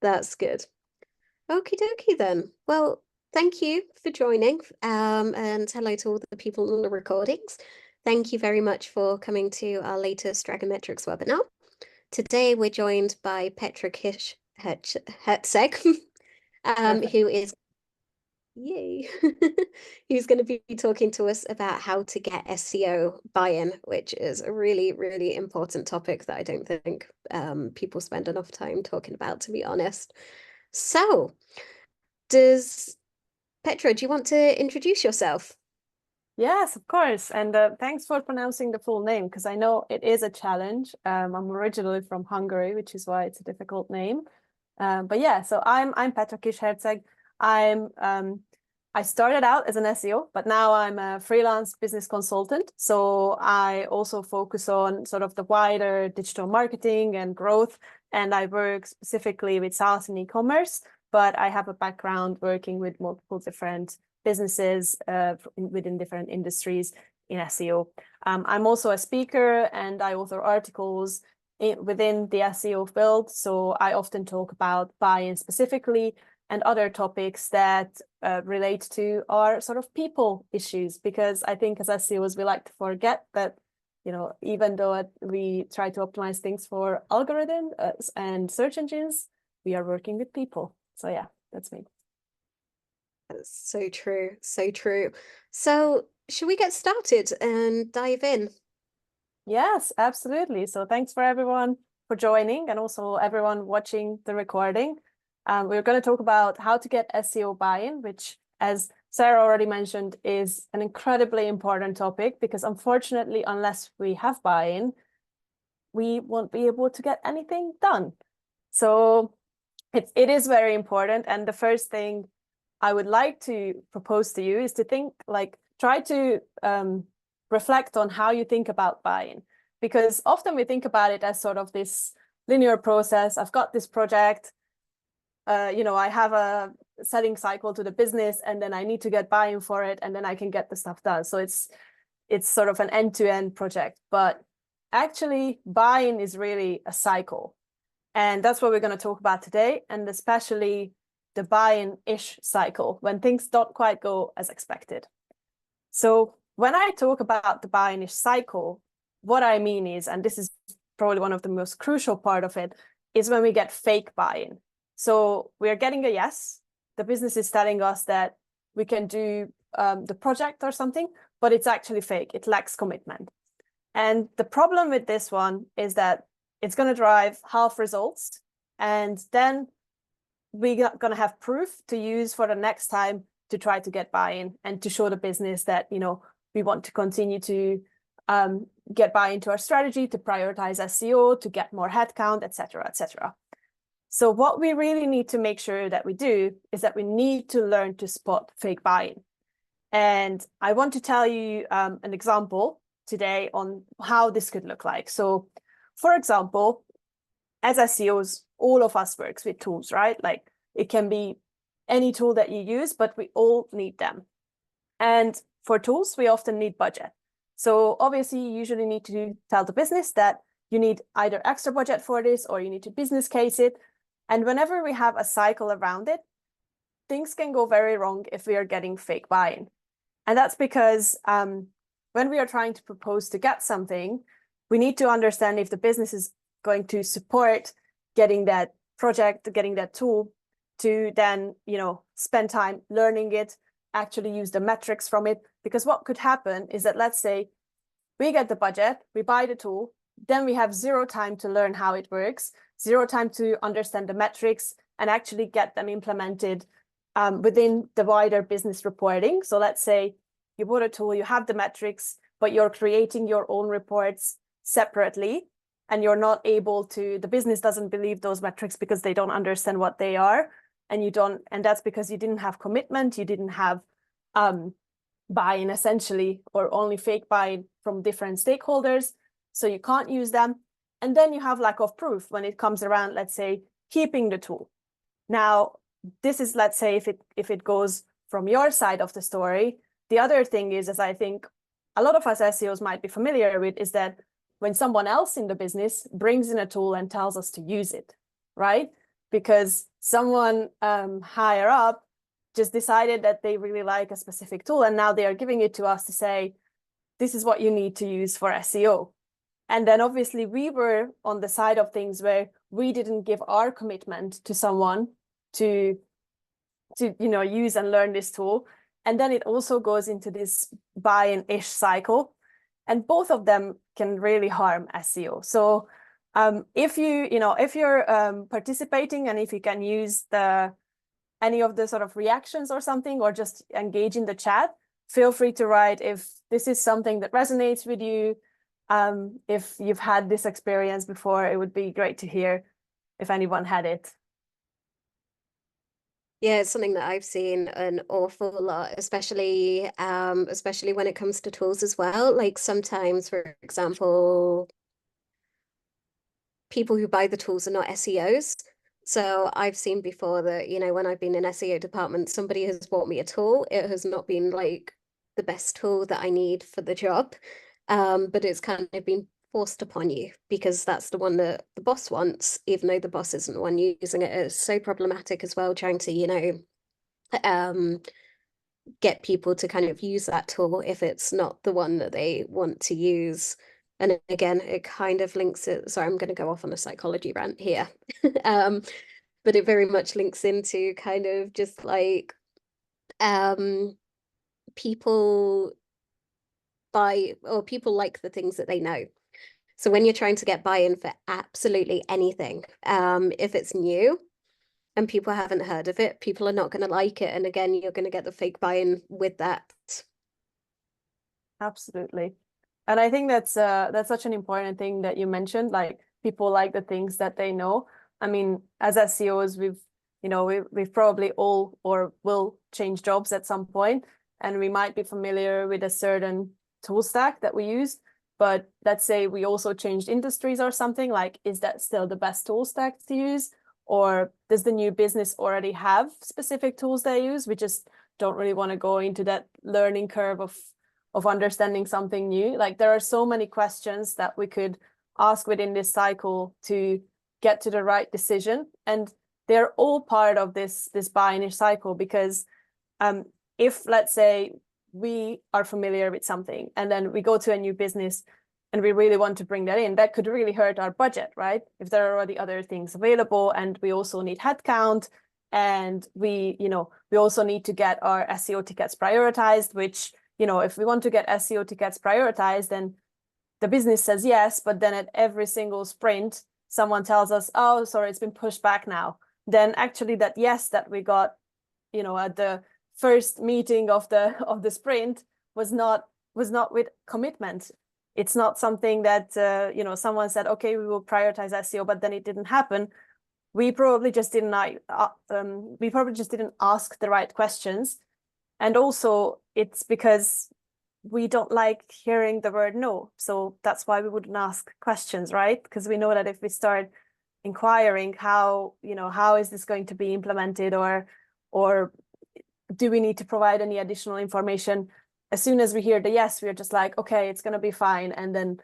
That's good. Okie dokie then. Well, thank you for joining. And hello to all the people on the recordings. Thank you very much for coming to our latest Dragometrics webinar. Today we're joined by Petra Kis-Herczeg, Perfect. who is yay, who's going to be talking to us about how to get SEO buy-in, which is a really, really important topic that I don't think people spend enough time talking about, to be honest. So, does Petra, do you want to introduce yourself? Yes, of course. And thanks for pronouncing the full name, because I know it is a challenge. I'm originally from Hungary, which is why it's a difficult name. But yeah, so I'm Petra Kis-Herczeg. I started out as an SEO, but now I'm a freelance business consultant. So I also focus on sort of the wider digital marketing and growth, and I work specifically with SaaS and e-commerce. But I have a background working with multiple different businesses within different industries in SEO. I'm also a speaker and I author articles within the SEO field. So I often talk about buy-in specifically and other topics that relate to our sort of people issues, because I think as SEOs, we like to forget that, you know, even though we try to optimize things for algorithms and search engines, we are working with people. So yeah, that's me. That's so true, so true. So, should we get started and dive in? Yes, absolutely. So thanks for everyone for joining and also everyone watching the recording. We're going to talk about how to get SEO buy-in, which, as Sarah already mentioned, is an incredibly important topic because unfortunately, unless we have buy-in, we won't be able to get anything done. So it is very important. And the first thing I would like to propose to you is to try to reflect on how you think about buy-in, because often we think about it as sort of this linear process. I've got this project, I have a selling cycle to the business, and then I need to get buy-in for it, and then I can get the stuff done. So it's sort of an end-to-end project, but actually buy-in is really a cycle. And that's what we're going to talk about today, and especially the buy-in-ish cycle, when things don't quite go as expected. So when I talk about the buy-in-ish cycle, what I mean is, and this is probably one of the most crucial part of it, is when we get fake buy-in. So we're getting a yes, the business is telling us that we can do the project or something, but it's actually fake, it lacks commitment. And the problem with this one is that it's going to drive half results, and then we're going to have proof to use for the next time to try to get buy-in and to show the business that, you know, we want to continue to get buy-in to our strategy, to prioritize SEO, to get more headcount, etc., etc. So what we really need to make sure that we do is that we need to learn to spot fake buy-in. And I want to tell you an example today on how this could look like. So for example, as SEOs, all of us works with tools, right? Like it can be any tool that you use, but we all need them. And for tools, we often need budget. So obviously, you usually need to tell the business that you need either extra budget for this or you need to business case it. And whenever we have a cycle around it, things can go very wrong if we are getting fake buy-in. And that's because when we are trying to propose to get something, we need to understand if the business is going to support getting that project, getting that tool, to then, you know, spend time learning it, actually use the metrics from it. Because what could happen is that, let's say we get the budget, we buy the tool, then we have zero time to learn how it works, zero time to understand the metrics and actually get them implemented within the wider business reporting. So let's say you bought a tool, you have the metrics, but you're creating your own reports separately, and you're not able to, the business doesn't believe those metrics because they don't understand what they are, and that's because you didn't have commitment, you didn't have buy-in essentially, or only fake buy-in from different stakeholders, so you can't use them. And then you have lack of proof when it comes around, let's say, keeping the tool. Now, this is, let's say, if it goes from your side of the story. The other thing is, as I think a lot of us SEOs might be familiar with, is that when someone else in the business brings in a tool and tells us to use it, right? Because someone higher up just decided that they really like a specific tool, and now they are giving it to us to say, this is what you need to use for SEO. And then obviously we were on the side of things where we didn't give our commitment to someone to use and learn this tool. And then it also goes into this buy-in-ish cycle. And both of them can really harm SEO. So if you're participating, and if you can use any of the sort of reactions or something, or just engage in the chat, feel free to write if this is something that resonates with you. If you've had this experience before, it would be great to hear if anyone had it. Yeah, it's something that I've seen an awful lot, especially when it comes to tools as well. Like sometimes, for example, people who buy the tools are not SEOs. So I've seen before that, when I've been in SEO department, somebody has bought me a tool. It has not been like the best tool that I need for the job. But it's kind of been forced upon you because that's the one that the boss wants, even though the boss isn't the one using it. It's so problematic as well, trying to, get people to kind of use that tool if it's not the one that they want to use. And again, it kind of links it. Sorry, I'm going to go off on a psychology rant here. But it very much links into kind of just like people people like the things that they know. So when you're trying to get buy-in for absolutely anything, if it's new and people haven't heard of it, people are not going to like it. And again, you're going to get the fake buy-in with that. Absolutely. And I think that's such an important thing that you mentioned, like people like the things that they know. I mean, as SEOs, we've probably all or will change jobs at some point, and we might be familiar with a certain tool stack that we use. But let's say we also changed industries or something, like, is that still the best tool stack to use? Or does the new business already have specific tools they use? We just don't really want to go into that learning curve of understanding something new. Like, there are so many questions that we could ask within this cycle to get to the right decision. And they're all part of this buy-in cycle, because if, let's say, we are familiar with something and then we go to a new business and we really want to bring that in, that could really hurt our budget, right? If there are already other things available and we also need headcount, and we also need to get our SEO tickets prioritized, which, if we want to get SEO tickets prioritized, then the business says yes, but then at every single sprint, someone tells us, oh, sorry, it's been pushed back now. Then actually that yes that we got, at the first meeting of the sprint was not with commitment. It's not something that someone said, okay, we will prioritize SEO, but then it didn't happen. We probably just didn't ask the right questions. And also it's because we don't like hearing the word no. So that's why we wouldn't ask questions, right? Because we know that if we start inquiring how is this going to be implemented, or do we need to provide any additional information, as soon as we hear the yes, we're just like, okay, it's going to be fine. And then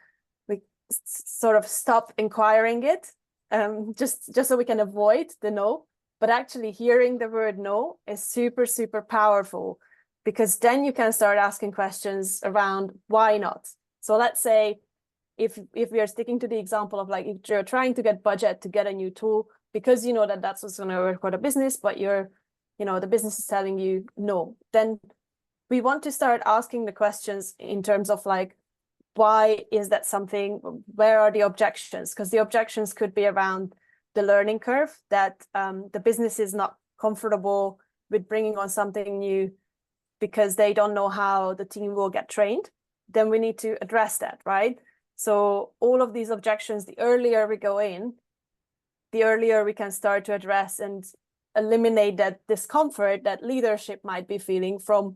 we sort of stop inquiring it, just so we can avoid the no. But actually hearing the word no is super, super powerful, because then you can start asking questions around why not. So let's say if we are sticking to the example of, like, if you're trying to get budget to get a new tool because you know that that's what's going to work for the business, but the business is telling you no, then we want to start asking the questions in terms of, like, why is that something? Where are the objections? Because the objections could be around the learning curve, that the business is not comfortable with bringing on something new because they don't know how the team will get trained. Then we need to address that, right? So all of these objections, the earlier we go in, the earlier we can start to address and eliminate that discomfort that leadership might be feeling from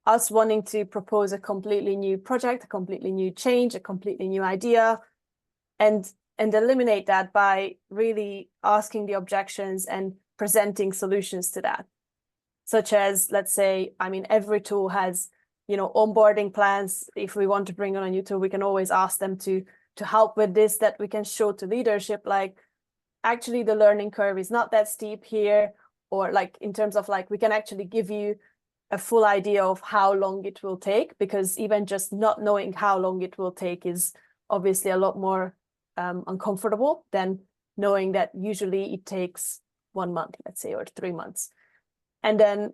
us wanting to propose a completely new project, a completely new change, a completely new idea, and eliminate that by really asking the objections and presenting solutions to that. Such as, let's say, every tool has, onboarding plans. If we want to bring on a new tool, we can always ask them to help with this, that we can show to leadership, like, actually the learning curve is not that steep here, or like in terms of like, we can actually give you a full idea of how long it will take, because even just not knowing how long it will take is obviously a lot more uncomfortable than knowing that usually it takes 1 month, let's say, or 3 months. And then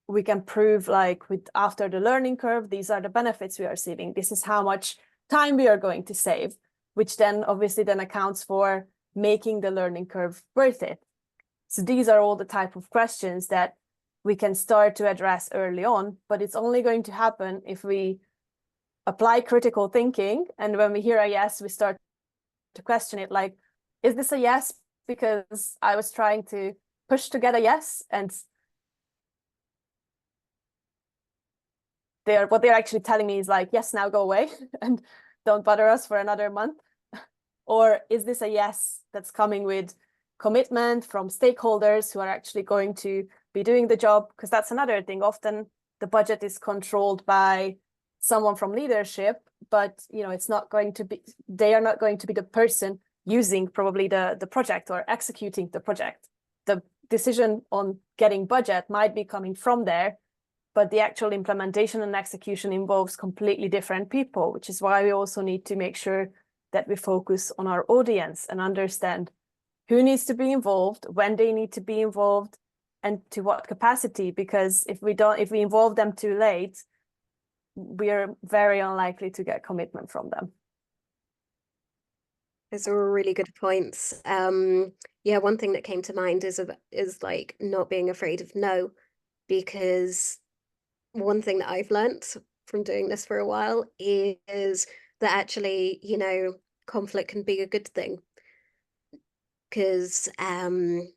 we can prove like with after the learning curve, these are the benefits we are receiving. This is how much time we are going to save, which then obviously then accounts for making the learning curve worth it. So these are all the type of questions that we can start to address early on, but it's only going to happen if we apply critical thinking. And when we hear a yes, we start to question it, like, is this a yes because I was trying to push to get a yes, and what they're actually telling me is like, yes, now go away and don't bother us for another month? Or is this a yes that's coming with commitment from stakeholders who are actually going to be doing the job? Because that's another thing. Often the budget is controlled by someone from leadership, but it's not going to be, they are not going to be the person using probably the project or executing the project. The decision on getting budget might be coming from there, but the actual implementation and execution involves completely different people, which is why we also need to make sure that we focus on our audience and understand who needs to be involved, when they need to be involved, and to what capacity. Because if we involve them too late, we are very unlikely to get commitment from them. Those are really good points. Yeah, one thing that came to mind is like not being afraid of no, because one thing that I've learnt from doing this for a while is that actually, conflict can be a good thing. Because trying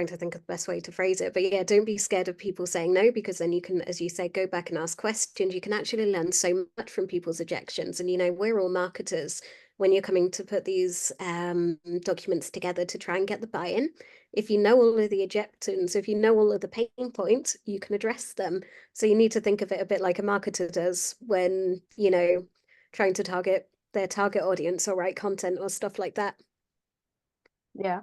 to think of the best way to phrase it, but yeah, don't be scared of people saying no, because then you can, as you say, go back and ask questions. You can actually learn so much from people's objections. And we're all marketers. When you're coming to put these documents together to try and get the buy-in, if you know all of the objections, if you know all of the pain points, you can address them. So you need to think of it a bit like a marketer does when trying to target their target audience or write content or stuff like that. Yeah,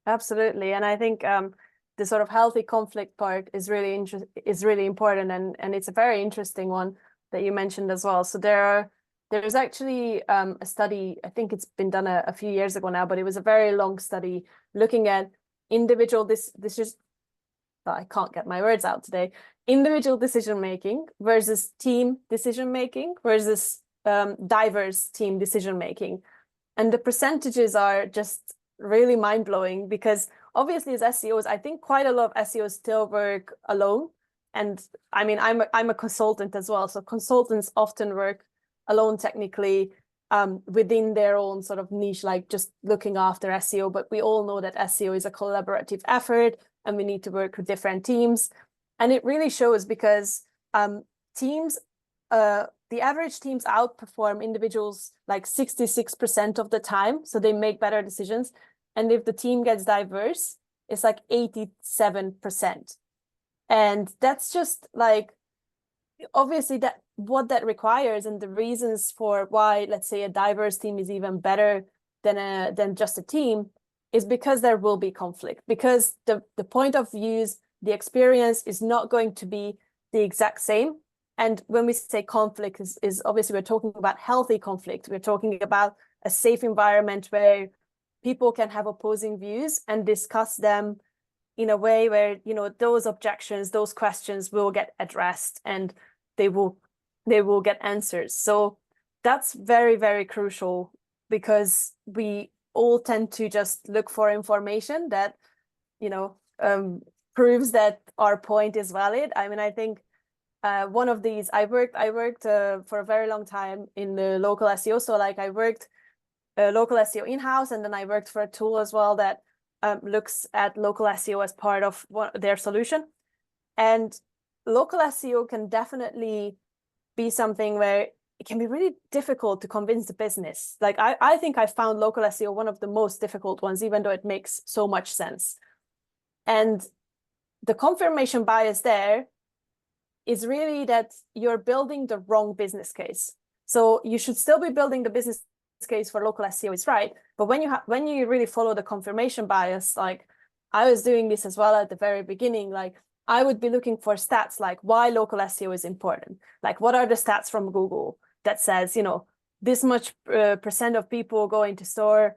absolutely. And I think the sort of healthy conflict part is really important, and it's a very interesting one that you mentioned as well. So there's actually a study, I think it's been done a few years ago now, but it was a very long study looking at individual I can't get my words out today, individual decision making versus team decision making versus diverse team decision making. And the percentages are just really mind-blowing, because obviously as SEOs, I think quite a lot of SEOs still work alone. And I mean, I'm a consultant as well. So consultants often work alone technically within their own sort of niche, like just looking after SEO. But we all know that SEO is a collaborative effort and we need to work with different teams. And it really shows, because teams, the average teams outperform individuals like 66% of the time. So they make better decisions. And if the team gets diverse, it's like 87%. And that's just like, obviously that what that requires, and the reasons for why, let's say, a diverse team is even better than just a team, is because there will be conflict, because the point of views, the experience is not going to be the exact same. And when we say conflict is obviously we're talking about healthy conflict. We're talking about a safe environment where people can have opposing views and discuss them in a way where, those objections, those questions will get addressed and they will get answers. So that's very, very crucial, because we all tend to just look for information that, proves that our point is valid. I mean, I think one of these, I worked for a very long time in the local SEO. So like I worked local SEO in-house, and then I worked for a tool as well that looks at local SEO as part of their solution. And local SEO can definitely be something where it can be really difficult to convince the business. Like I think I found local SEO one of the most difficult ones, even though it makes so much sense. And the confirmation bias there is really that you're building the wrong business case. So you should still be building the business case for local SEO is right. But when you really follow the confirmation bias, like I was doing this as well at the very beginning, like I would be looking for stats like why local SEO is important. Like what are the stats from Google that says, this much percent of people go into store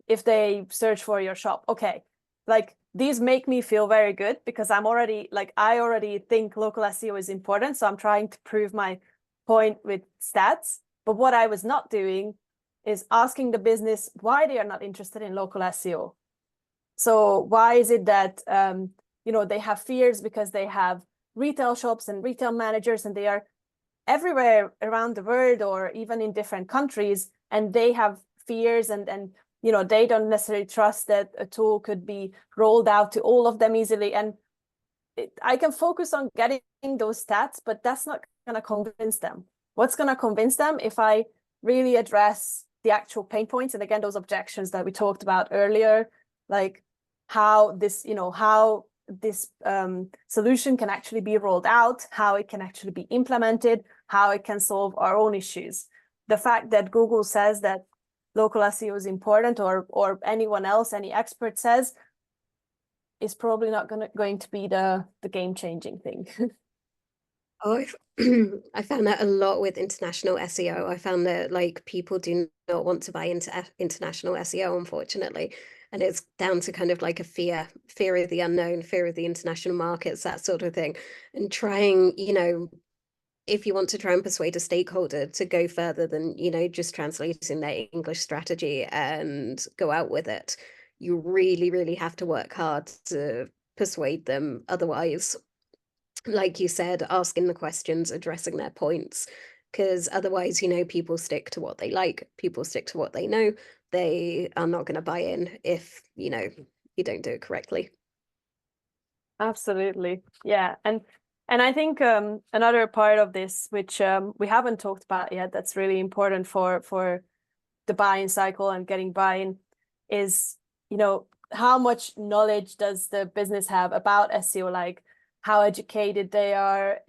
if they search for your shop. Okay, like these make me feel very good because I already think local SEO is important. So I'm trying to prove my point with stats. But what I was not doing is asking the business why they are not interested in local SEO. So why is it that they have fears because they have retail shops and retail managers and they are everywhere around the world or even in different countries, and they have fears and they don't necessarily trust that a tool could be rolled out to all of them easily. And I can focus on getting those stats, but that's not going to convince them. What's going to convince them if I really address the actual pain points, and again, those objections that we talked about earlier, like how this solution can actually be rolled out, how it can actually be implemented, how it can solve our own issues. The fact that Google says that local SEO is important, or anyone else, any expert says, is probably not going to be the game-changing thing. Oh, I found that a lot with international SEO. I found that like people do not want to buy into international SEO, unfortunately. And it's down to kind of like a fear of the unknown, fear of the international markets, that sort of thing. And trying, if you want to try and persuade a stakeholder to go further than, just translating their English strategy and go out with it, you really, really have to work hard to persuade them. Otherwise, like you said, asking the questions, addressing their points, because otherwise, people stick to what they like, people stick to what they know. They are not going to buy in if, you don't do it correctly. Absolutely. Yeah. And I think another part of this, which we haven't talked about yet, that's really important for the buy-in cycle and getting buy-in is, how much knowledge does the business have about SEO, like how educated they are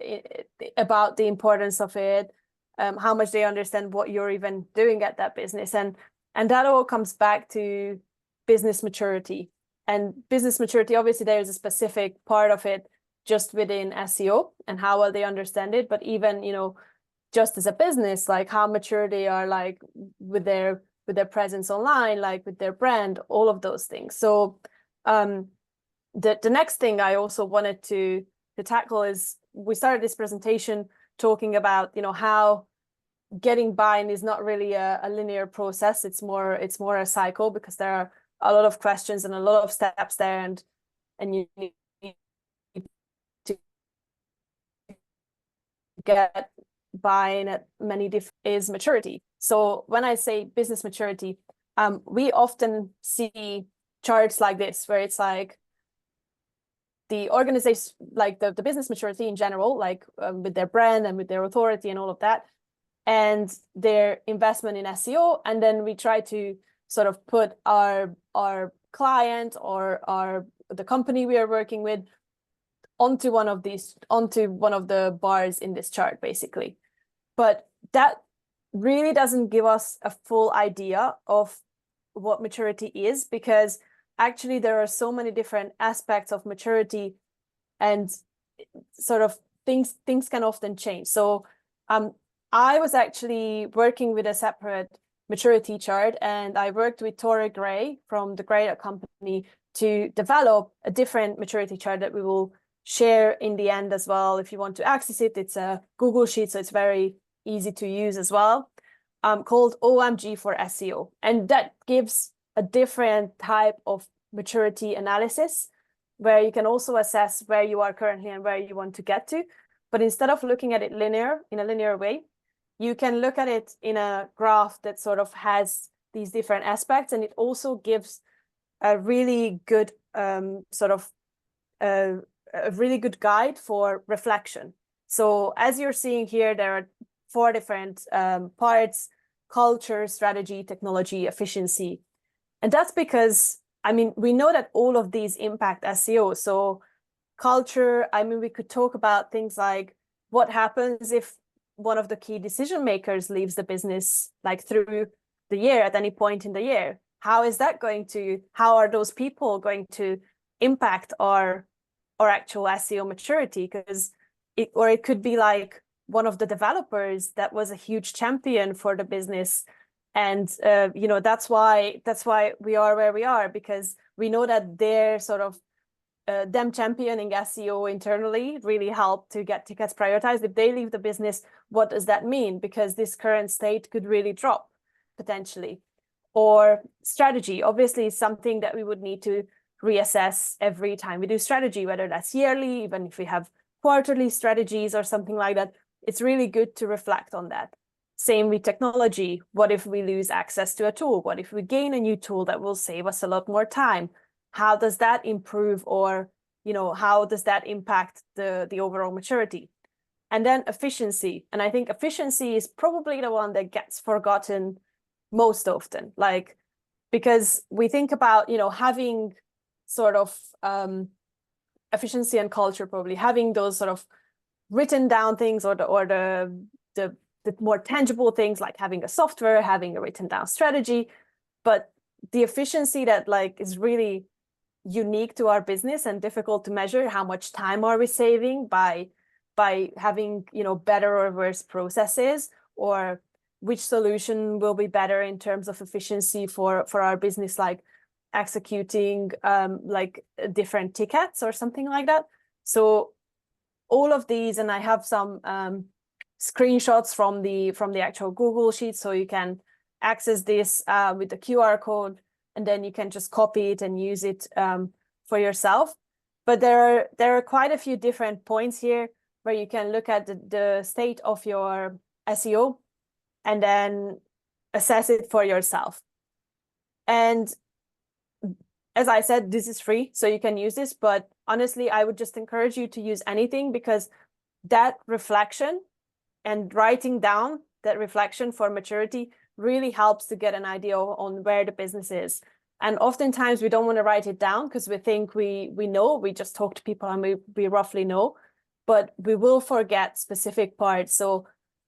about the importance of it, how much they understand what you're even doing at that business. And that all comes back to business maturity. And business maturity, obviously, there's a specific part of it just within SEO and how well they understand it. But even, just as a business, like how mature they are, like with their presence online, like with their brand, all of those things. So the next thing I also wanted to tackle is we started this presentation talking about, how getting buy-in is not really a linear process. It's more a cycle because there are a lot of questions and a lot of steps there, and you need to get buy-in at many different is maturity. So when I say business maturity, we often see charts like this where it's like the organization, like the business maturity in general, like with their brand and with their authority and all of that, and their investment in SEO. And then we try to sort of put our client or the company we are working with onto one of the bars in this chart, basically. But that really doesn't give us a full idea of what maturity is, because actually there are so many different aspects of maturity, and sort of things can often change. So I was actually working with a separate maturity chart, and I worked with Tore Gray from the Gray Company to develop a different maturity chart that we will share in the end as well. If you want to access it, it's a Google Sheet, so it's very easy to use as well, called OMG for SEO. And that gives a different type of maturity analysis where you can also assess where you are currently and where you want to get to. But instead of looking at it in a linear way, you can look at it in a graph that sort of has these different aspects, and it also gives a really good a really good guide for reflection. So as you're seeing here, there are 4 different parts: culture, strategy, technology, efficiency. And that's because, we know that all of these impact SEO. So culture, we could talk about things like what happens if one of the key decision makers leaves the business, like through the year at any point in the year. How are those people going to impact our actual SEO maturity? Because it could be like one of the developers that was a huge champion for the business. And that's why we are where we are, because we know that they're sort of them championing SEO internally really help to get tickets prioritized. If they leave the business, what does that mean? Because this current state could really drop potentially. Or strategy, obviously, is something that we would need to reassess every time we do strategy, whether that's yearly, even if we have quarterly strategies or something like that. It's really good to reflect on that. Same with technology. What if we lose access to a tool? What if we gain a new tool that will save us a lot more time? How does that improve, or how does that impact the overall maturity? And then efficiency. And I think efficiency is probably the one that gets forgotten most often, like, because we think about having sort of efficiency and culture, probably having those sort of written down things, or the more tangible things, like having a software, having a written down strategy. But the efficiency that like is really unique to our business and difficult to measure, how much time are we saving by having better or worse processes, or which solution will be better in terms of efficiency for our business, like executing like different tickets or something like that. So all of these, and I have some screenshots from the actual Google Sheet, so you can access this with the QR code, and then you can just copy it and use it for yourself. But there are quite a few different points here where you can look at the state of your SEO and then assess it for yourself. And as I said, this is free, so you can use this, but honestly, I would just encourage you to use anything, because that reflection and writing down that reflection for maturity really helps to get an idea on where the business is. And oftentimes we don't want to write it down because we think we know, we just talk to people and we roughly know, but we will forget specific parts. So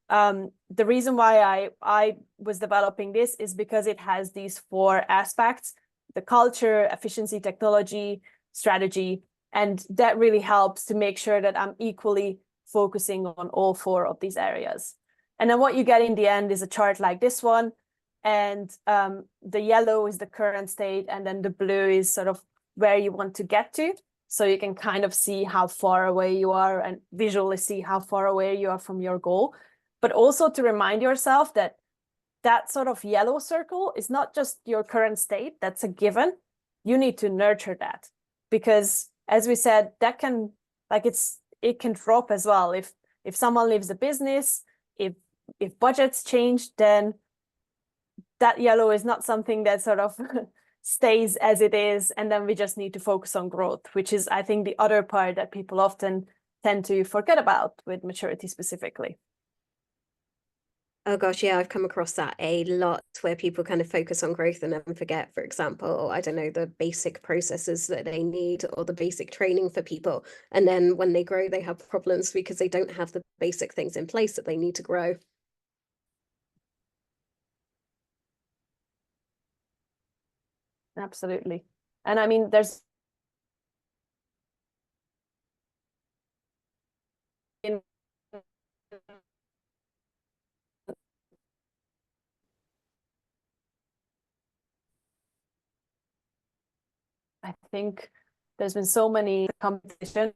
the reason why I was developing this is because it has these 4 aspects: the culture, efficiency, technology, strategy, and that really helps to make sure that I'm equally focusing on all 4 of these areas. And then what you get in the end is a chart like this one, and the yellow is the current state, and then the blue is sort of where you want to get to. So you can kind of see how far away you are and visually see how far away you are from your goal. But also to remind yourself that that sort of yellow circle is not just your current state, that's a given. You need to nurture that, because as we said, that can, like, it can drop as well. If someone leaves the business, if budgets change, then that yellow is not something that sort of stays as it is, and then we just need to focus on growth, which is, I think, the other part that people often tend to forget about with maturity specifically. Oh gosh, yeah, I've come across that a lot, where people kind of focus on growth and then forget, for example, I don't know, the basic processes that they need or the basic training for people. And then when they grow, they have problems because they don't have the basic things in place that they need to grow. Absolutely. And I mean, there's I think there's been so many competitions.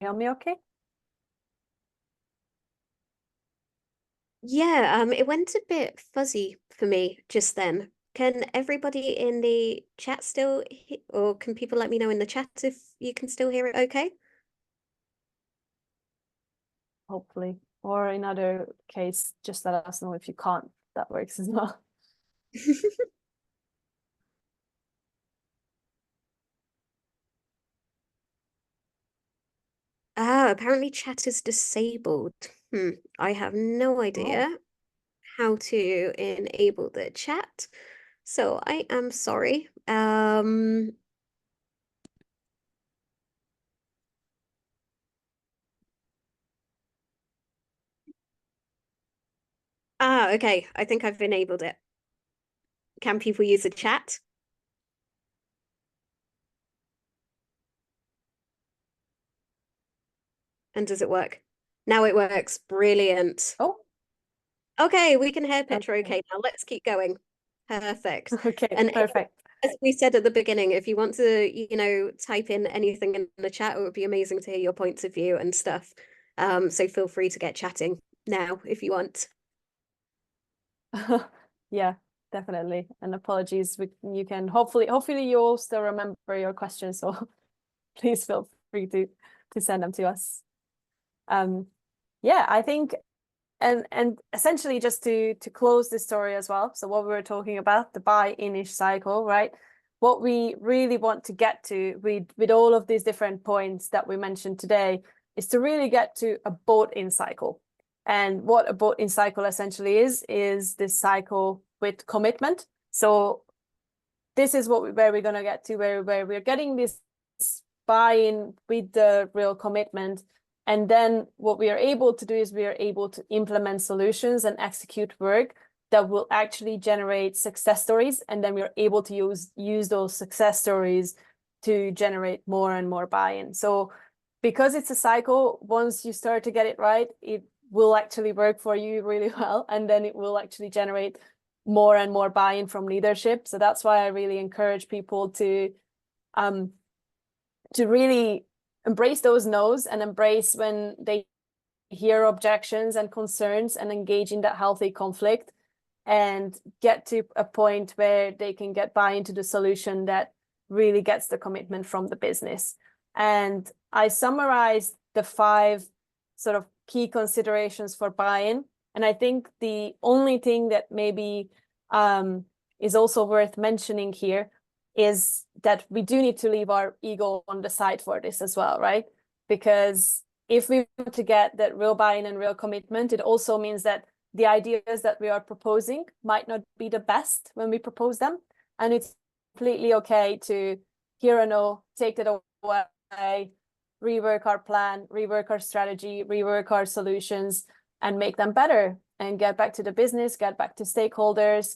Hear me okay? Yeah, it went a bit fuzzy for me just then. Can everybody in the chat still, or can people let me know in the chat if you can still hear it okay? Hopefully. Or in other case, just let us know if you can't. That works as well. Ah, apparently chat is disabled. I have no Oh. idea how to enable the chat. So I am sorry, Okay. I think I've enabled it. Can people use the chat? And does it work? Now it works. Brilliant. Oh, Okay, we can hear Petra okay. okay now. Let's keep going. Perfect. Okay, And perfect. as we said at the beginning, if you want to, type in anything in the chat, it would be amazing to hear your points of view and stuff. So feel free to get chatting now if you want. Yeah, definitely. And apologies, you can hopefully you all still remember your questions, so please feel free to send them to us. Yeah, I think and essentially just to close this story as well. So what we were talking about, the buy-in-ish cycle, right? What we really want to get to with all of these different points that we mentioned today is to really get to a bought-in cycle. And what a bought-in cycle essentially is this cycle with commitment. So this is where we're going to get to, where we're getting this buy-in with the real commitment. And then what we are able to do is we are able to implement solutions and execute work that will actually generate success stories. And then we're able to use those success stories to generate more and more buy-in. So because it's a cycle, once you start to get it right, it will actually work for you really well. And then it will actually generate more and more buy-in from leadership. So that's why I really encourage people to really embrace those no's and embrace when they hear objections and concerns and engage in that healthy conflict and get to a point where they can get buy into the solution that really gets the commitment from the business. And I summarized the 5 sort of key considerations for buy-in. And I think the only thing that maybe is also worth mentioning here is that we do need to leave our ego on the side for this as well, right? Because if we want to get that real buy-in and real commitment, it also means that the ideas that we are proposing might not be the best when we propose them. And it's completely okay to hear a no, take it away, rework our plan, rework our strategy, rework our solutions, and make them better and get back to the business, get back to stakeholders,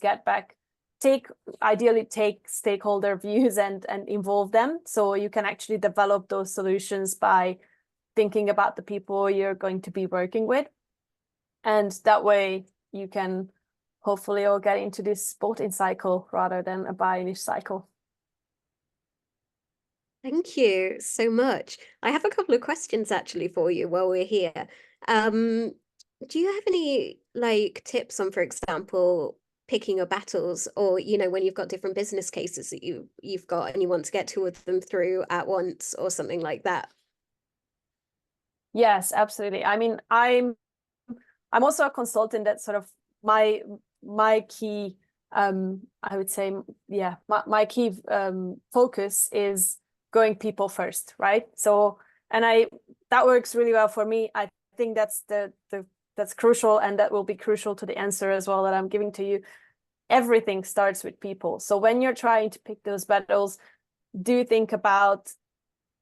ideally take stakeholder views and involve them. So you can actually develop those solutions by thinking about the people you're going to be working with. And that way you can hopefully all get into this bought-in cycle rather than a buy-in-ish cycle. Thank you so much. I have a couple of questions actually for you while we're here. Do you have any tips on, for example, picking your battles, or when you've got different business cases that you've got and you want to get 2 of them through at once or something like that? Yes, absolutely. I mean, I'm also a consultant. That sort of my key I would say, yeah, my key focus is going people first, right? So that works really well for me. I think that's that's crucial, and that will be crucial to the answer as well that I'm giving to you. Everything starts with people. So when you're trying to pick those battles, do think about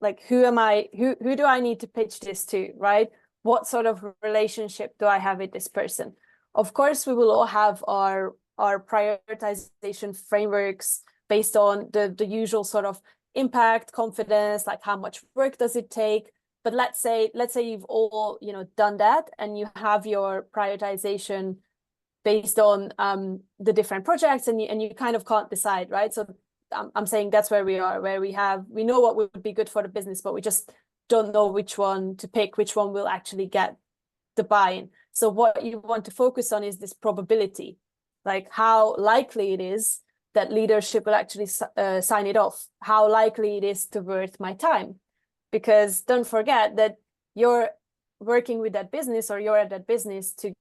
who do I need to pitch this to, right? What sort of relationship do I have with this person? Of course, we will all have our prioritization frameworks based on the usual sort of impact, confidence, like how much work does it take. But let's say you've all done that, and you have your prioritization based on the different projects, and you kind of can't decide, right? So I'm saying that's where we are, where we know what would be good for the business, but we just don't know which one to pick, which one will actually get the buy-in. So what you want to focus on is this probability, like how likely it is that leadership will actually sign it off, how likely it is to worth my time. Because don't forget that you're working with that business, or you're at that business to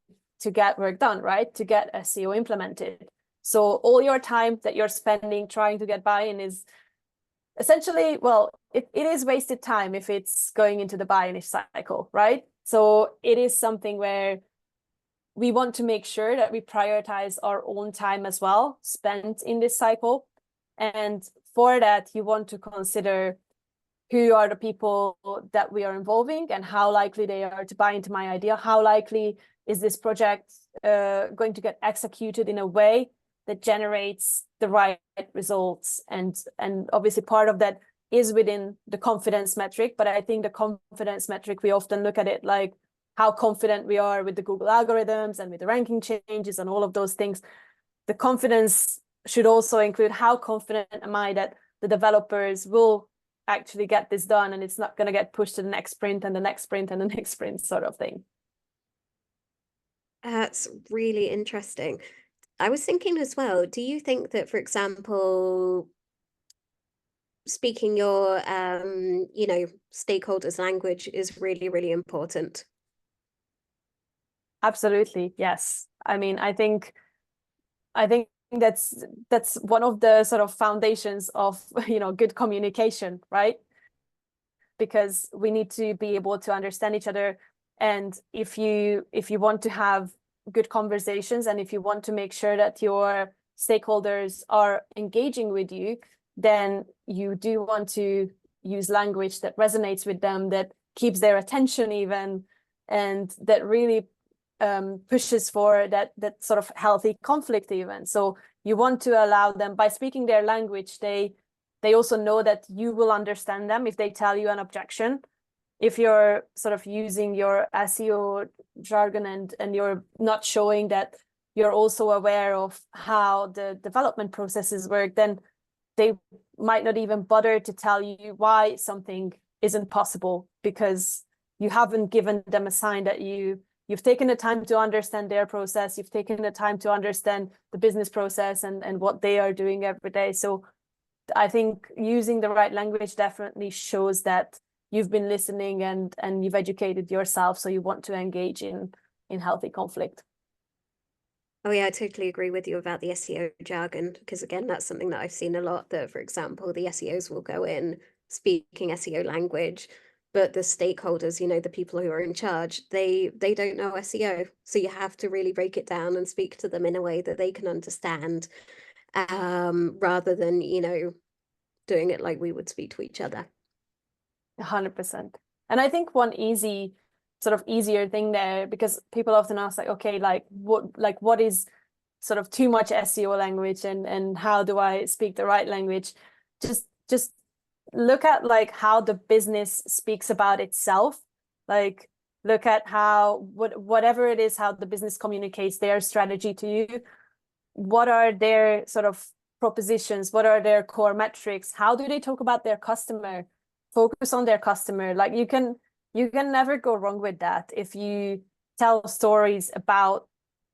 get work done, right? To get SEO implemented. So all your time that you're spending trying to get buy-in is essentially, well, it is wasted time if it's going into the buy-in cycle, right? So it is something where we want to make sure that we prioritize our own time as well spent in this cycle. And for that, you want to consider who are the people that we are involving and how likely they are to buy into my idea. How likely is this project going to get executed in a way that generates the right results? And obviously part of that is within the confidence metric, but I think the confidence metric, we often look at it like how confident we are with the Google algorithms and with the ranking changes and all of those things. The confidence should also include how confident am I that the developers will actually get this done and it's not going to get pushed to the next sprint and the next sprint and the next sprint sort of thing. That's really interesting. I was thinking as well, do you think that, for example, speaking your, stakeholders' language is really, really important? Absolutely, yes. I mean, I think that's one of the sort of foundations of good communication, right? Because we need to be able to understand each other, and if you want to have good conversations and if you want to make sure that your stakeholders are engaging with you, then you do want to use language that resonates with them, that keeps their attention even, and that really pushes for that sort of healthy conflict even. So you want to allow them, by speaking their language, they also know that you will understand them if they tell you an objection. If you're sort of using your SEO jargon and you're not showing that you're also aware of how the development processes work, then they might not even bother to tell you why something isn't possible, because you haven't given them a sign that you've taken the time to understand their process, you've taken the time to understand the business process and what they are doing every day. So I think using the right language definitely shows that you've been listening and you've educated yourself, so you want to engage in healthy conflict. Oh yeah, I totally agree with you about the SEO jargon, because again, that's something that I've seen a lot, that, for example, the SEOs will go in speaking SEO language, but the stakeholders, the people who are in charge, they don't know SEO. So you have to really break it down and speak to them in a way that they can understand, rather than, doing it like we would speak to each other. 100%. And I think one easier thing there, because people often ask like, okay, what is sort of too much SEO language and how do I speak the right language? Just look at like how the business speaks about itself. Like look at how whatever it is, how the business communicates their strategy to you. What are their sort of propositions? What are their core metrics? How do they talk about their customer? Focus on their customer. Like you can never go wrong with that if you tell stories about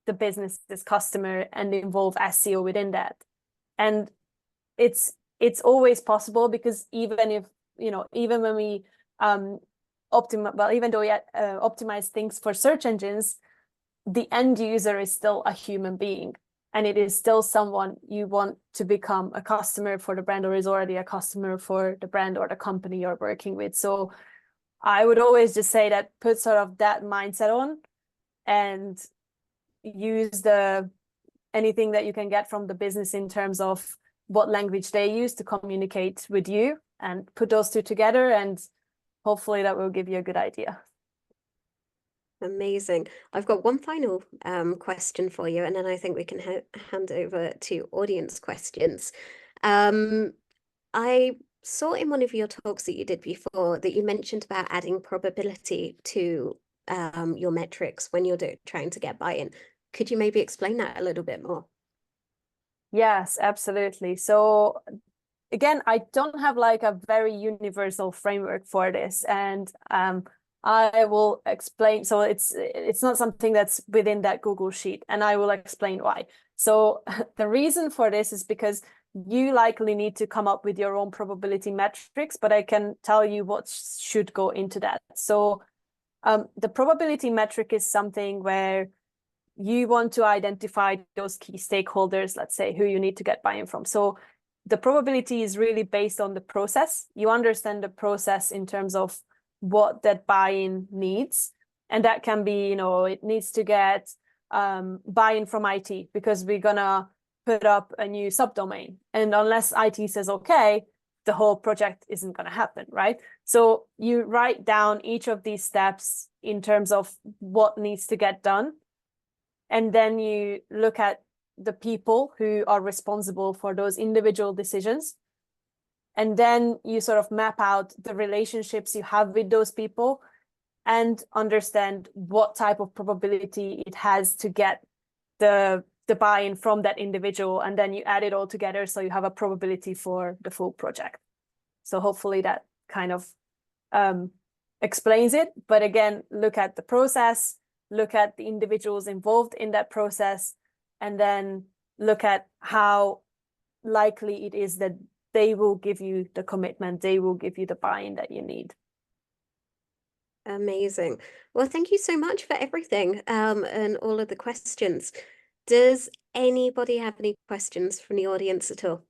the business's customer and involve SEO within that. And it's always possible, because even when we even though we optimize things for search engines, the end user is still a human being, and it is still someone you want to become a customer for the brand, or is already a customer for the brand or the company you're working with. So I would always just say that put sort of that mindset on and use anything that you can get from the business in terms of what language they use to communicate with you, and put those two together, and hopefully that will give you a good idea. Amazing. I've got one final question for you, and then I think we can hand over to audience questions. I saw in one of your talks that you did before that you mentioned about adding probability to your metrics when you're trying to get buy-in. Could you maybe explain that a little bit more? Yes, absolutely. So again, I don't have like a very universal framework for this, and I will explain. So it's not something that's within that Google sheet, and I will explain why. So the reason for this is because you likely need to come up with your own probability metrics, but I can tell you what should go into that. So the probability metric is something where you want to identify those key stakeholders, let's say, who you need to get buy-in from. So the probability is really based on the process. You understand the process in terms of what that buy-in needs. And that can be, it needs to get buy-in from IT, because we're gonna put up a new subdomain. And unless IT says okay, the whole project isn't going to happen, right? So you write down each of these steps in terms of what needs to get done. And then you look at the people who are responsible for those individual decisions. And then you sort of map out the relationships you have with those people and understand what type of probability it has to get the buy-in from that individual, and then you add it all together so you have a probability for the full project. So hopefully that kind of explains it. But again, look at the process, look at the individuals involved in that process, and then look at how likely it is that they will give you the commitment, they will give you the buy-in that you need. Amazing. Well, thank you so much for everything and all of the questions. Does anybody have any questions from the audience at all?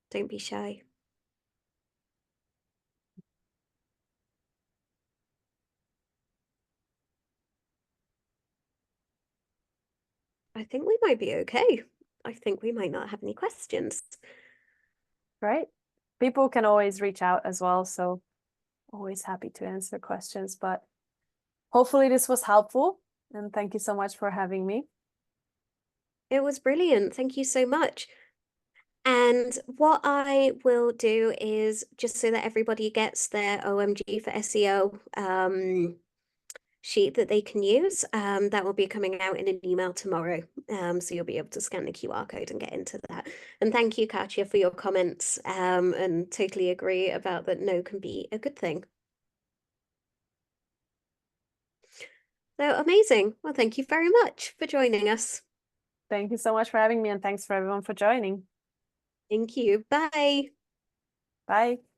Don't be shy. I think we might be okay. I think we might not have any questions. Right? People can always reach out as well, so always happy to answer questions, but hopefully this was helpful, and thank you so much for having me. It was brilliant. Thank you so much. And what I will do is, just so that everybody gets their OMG for SEO sheet that they can use, that will be coming out in an email tomorrow. So you'll be able to scan the QR code and get into that. And thank you, Katja, for your comments, and totally agree about that no can be a good thing. So amazing. Well, thank you very much for joining us. Thank you so much for having me, and thanks for everyone for joining. Thank you. Bye. Bye.